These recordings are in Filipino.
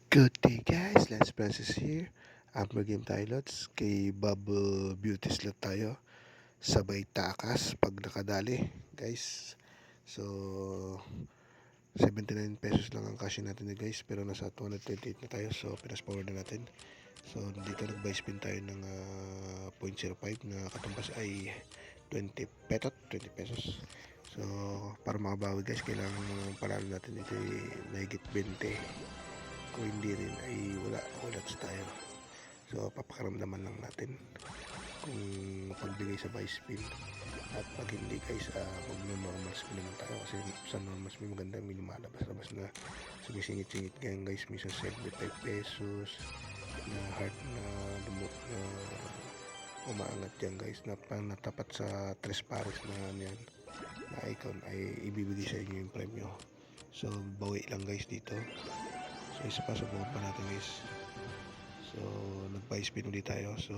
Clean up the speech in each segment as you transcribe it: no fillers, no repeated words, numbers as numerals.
Good day guys, Lance Francis here. Amber Game tayo lots. Kay Bubble Beauty Slot tayo. Sabay takas pag nakadali guys. So 79 pesos lang ang cash natin guys. Pero nasa 228 na tayo. So pinas forward na natin. So dito nag-buy spin tayo ng 0.05 na katumbas ay 20 petot, 20 pesos. So para makabawi guys, kailangan panalo natin dito ay mahigit 20. Kung hindi rin ay wala tayo. So papakaramdaman lang natin kung pagbigay sa buy spin, at pag hindi guys, mag-normal spin naman tayo, kasi sa normal spin maganda, may lumalabas-labas na sumisingit-singit ganyan guys. Minsan 75 pesos na heart na umaangat yan guys, na pang natapat sa 3 pares na yan na icon ay ibibigay sa inyo yung premyo. So bawi lang guys dito. So isa pa, subukan pa natin guys. So nag-buy spin ulit tayo. So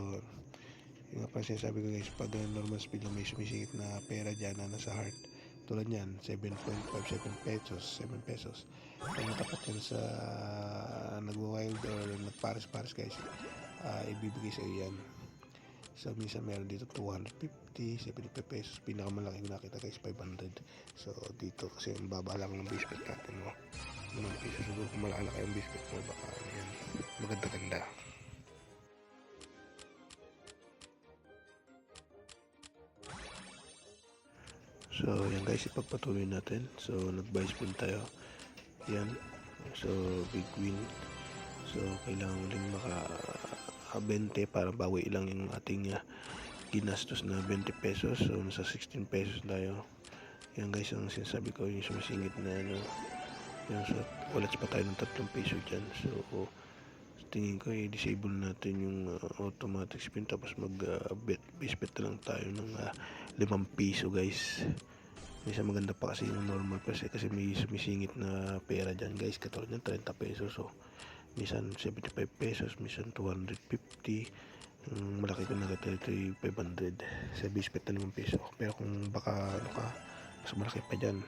yung nga pa sinasabi ko guys, pag normal speed lang may sumisingit na pera dyan na nasa heart, tulad yan 7.57 pesos, 7 pesos, pag natapat yan sa nagwa-wild or nagpares-pares guys, ibibigay sa iyo yan. So minsan meron dito 250, 75 pesos, pinakamalaki ko nakita guys 500. So dito kasi ang baba lang ng base bet natin mo, mga pesos. Siguro kung malaki ang base bet mo, baka yan maganda-ganda. So yan guys, ipagpatuloy natin. So nag-buy spin tayo. Yan. So big win. So kailangan ulit maka 20 para bawi lang yung ating ginastos na 20 pesos. So nasa 16 pesos tayo. Yan guys, ang sinasabi ko, yung sumisingit na yan. So wallets pa tayo ng 3 peso dyan. So tingin ko i-disable natin yung automatic spin, tapos base bet na lang tayo ng 5 piso guys. Minsan maganda pa kasi yung normal price kasi may sumisingit na pera dyan guys, katulad ng 30 pesos. So minsan 75 pesos, minsan 250. Malaki ko nakita ito yung 500 sa base bet na 5 peso. Pero kung baka mas malaki pa dyan,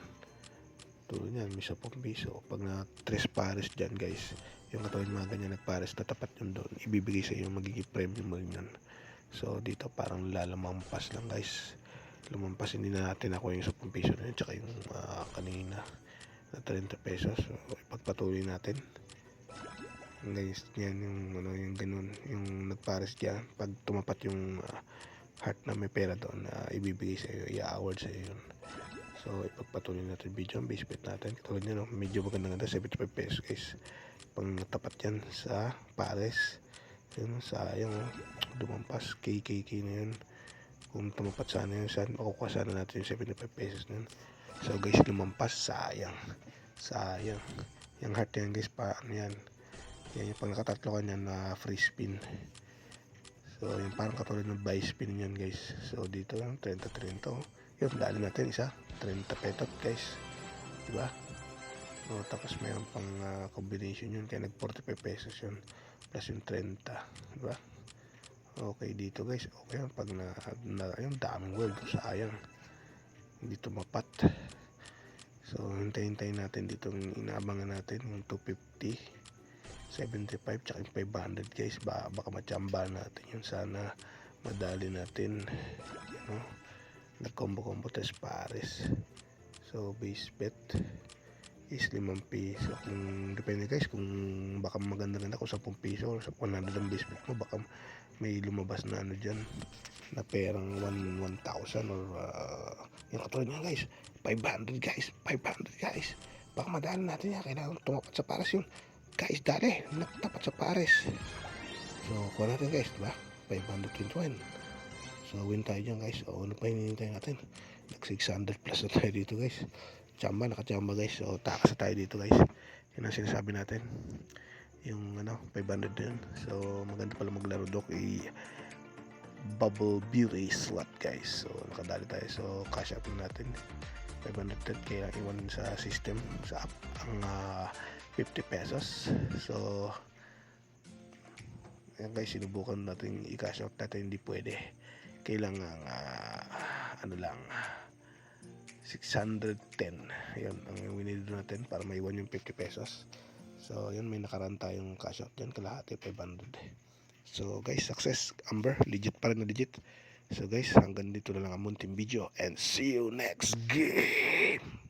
tulad yan, may 10 piso. Pag na 3 pares dyan guys, yung katulad mga ganyan nagpares, tatapat yun doon, ibibigay sa iyo magiging premium mo yun. So dito parang lalamampas lang guys, lumampas. Hindi na natin ako yung 10 piso na yun, tsaka yung kanina na 30 pesos. So ipagpatuloy natin guys. Yan yung yung ganun, yung nagpares dyan, pag tumapat yung heart na may pera doon, ibibigay sa iyo, i-award sa iyo yun. So ipagpatuloy natin video ang base bet natin. Katulad nyo, medyo maganda 75 pesos guys, pag natapat yan sa pares. Yun, sayang dumampas, KKK na yun. Kung tumapat sana yun, makukuha sana natin yung 75 pesos na yun. So guys, lumampas, sayang yung heart yan guys. Paano yan, yan yung pag nakatatlo ka nyan na free spin. So yung parang katulad ng buy spin yan guys. So dito yung 30-30, yun, dali natin isa 30 petot guys, diba? So, tapos mayroon pang combination yun, kaya nag 45 pesos yun plus yung 30, diba? Okay dito guys, okay yan. Pag yung daming world, sayang hindi tumapat. So hintayin natin dito, inaabangan natin yung 250, 75 tsaka yung 500 guys. Baka machamba natin yun, sana madali natin, nag-combo test pares. So base bet is 5 piso. Kung depende guys, kung baka maganda rin ako 10 piso or 100 ang base bet mo, baka may lumabas na dyan na perang 1,000 or yung katulad niya guys, 500 guys, 500 guys. Baka madali natin yan, kailangan tumapat sa pares yun guys. Dali, nagtapat sa pares. So kuha natin guys, diba? 521. So win tayo dyan guys. O ano pa hinihintay natin? Nag 600 plus na tayo dito guys. Nakachamba guys. So takas na tayo dito guys. Yan ang sinasabi natin, yung 500 na yun. So maganda pala maglaro dok Bubble Beauty Slot guys. So nakadali tayo. So cash out natin 500, kaya iwan sa system, sa app, ang 50 pesos. So yan guys, sinubukan natin i-cash out natin, hindi pwede. Kailangan lang 610, yun ang winid natin para maiwan yung 50 pesos. So yun, may nakaraan tayong cash out dyan, kalahati 500. So guys, success. Amber, legit pa rin na legit. So guys, hanggang dito na lang ang munting video and see you next game.